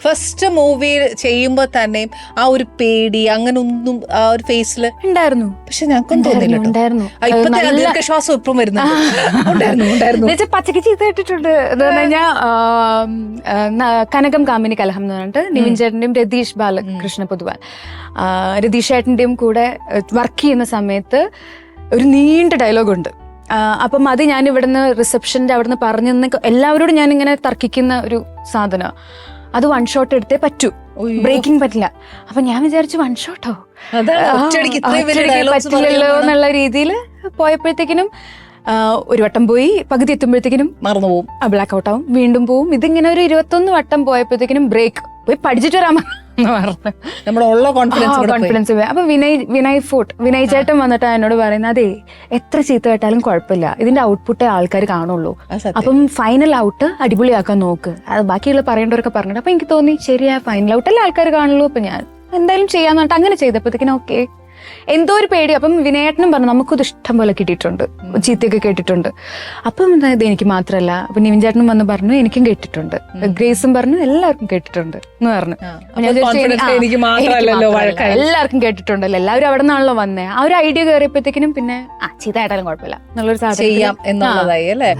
First movie ചെയ്യുമ്പോ തന്നെ ആ ഒരു പേടി അങ്ങനെ ഒന്നും ആ ഒരു ഫേസിൽ ഉണ്ടായിരുന്നു. പക്ഷെ ഞങ്ങൾക്കൊന്നും തോന്നില്ല. ഇപ്പത്തെ ദീർഘശ്വാസം ഇപ്പം വരുന്നുണ്ട്. പച്ചക്ക് ചീത്ത കേട്ടിട്ടുണ്ട്. എന്ന് പറഞ്ഞു കഴിഞ്ഞാൽ കനകം കാമിനി കലഹം എന്ന് പറഞ്ഞിട്ട് നിവിൻ ചേട്ടന്റെയും രതീഷ് ബാലകൃഷ്ണ പൊതുവാൾ രതീഷ് ചേട്ടന്റെയും കൂടെ വർക്ക് ചെയ്യുന്ന സമയത്ത് ഒരു നീണ്ട ഡയലോഗുണ്ട്. അപ്പം അത് ഞാൻ ഇവിടുന്ന് റിസപ്ഷന്റെ അവിടുന്ന് പറഞ്ഞു എല്ലാവരോടും ഞാൻ ഇങ്ങനെ തർക്കിക്കുന്ന ഒരു സാധനം. അത് വൺ ഷോട്ട് എടുത്തേ പറ്റൂ, ബ്രേക്കിംഗ് പറ്റില്ല. അപ്പൊ ഞാൻ വിചാരിച്ചു വൺ ഷോട്ടോ പറ്റില്ലല്ലോ എന്നുള്ള രീതിയിൽ പോയപ്പോഴത്തേക്കിനും ഒരു വട്ടം പോയി, പകുതി എത്തുമ്പോഴത്തേക്കിനും മറന്നു പോവും, ബ്ലാക്ക് ഔട്ട് ആവും, വീണ്ടും പോവും. ഇതിങ്ങനെ ഒരു 21 വട്ടം പോയപ്പോഴത്തേക്കിനും ബ്രേക്ക് പോയി പഠിച്ചിട്ട് വരാൻ പറഞ്ഞു. നമ്മുടെ കോൺഫിഡൻസ് പോയി. അപ്പൊ വിനയ് ചേട്ടൻ വന്നിട്ട് എന്നോട് പറയുന്നത്, അതെ എത്ര ചീത്ത കേട്ടാലും കുഴപ്പമില്ല, ഇതിന്റെ ഔട്ട്പുട്ടേ ആൾക്കാർ കാണുള്ളൂ, അപ്പം ഫൈനൽ ഔട്ട് അടിപൊളിയാക്കാൻ നോക്ക്, അത് ബാക്കിയുള്ള പറയേണ്ടവരൊക്കെ പറഞ്ഞിട്ട്. അപ്പൊ എനിക്ക് തോന്നി ശരിയാ, ഫൈനൽ ഔട്ടല്ലേ ആൾക്കാർ കാണുള്ളൂ, അപ്പൊ ഞാൻ എന്തായാലും ചെയ്യാന്ന് പറഞ്ഞിട്ട് അങ്ങനെ ചെയ്തപ്പോഴത്തേക്കിനും ഓക്കെ. എന്തോ ഒരു പേടി. അപ്പം വിനയേട്ടനും പറഞ്ഞു നമുക്കത് ഇഷ്ടം പോലെ കിട്ടിയിട്ടുണ്ട്, ചീത്തയൊക്കെ കേട്ടിട്ടുണ്ട്. അപ്പം ഇത് എനിക്ക് മാത്രമല്ല, അപ്പൊ നിവിൻ ചേട്ടനും വന്ന് പറഞ്ഞു എനിക്കും കേട്ടിട്ടുണ്ട്, ഗ്രേസും പറഞ്ഞു എല്ലാവർക്കും കേട്ടിട്ടുണ്ട് എന്ന് പറഞ്ഞു. എല്ലാവർക്കും കേട്ടിട്ടുണ്ടല്ലോ, എല്ലാവരും അവിടെ നിന്നാണല്ലോ വന്നേ. ആ ഒരു ഐഡിയ കയറിയപ്പോഴത്തേക്കിനും പിന്നെ ചീത്ത ആയിട്ടാലും കുഴപ്പമില്ല എന്നുള്ളൊരു സാധനം ചെയ്യാം എന്നുള്ളതായി അല്ലേ.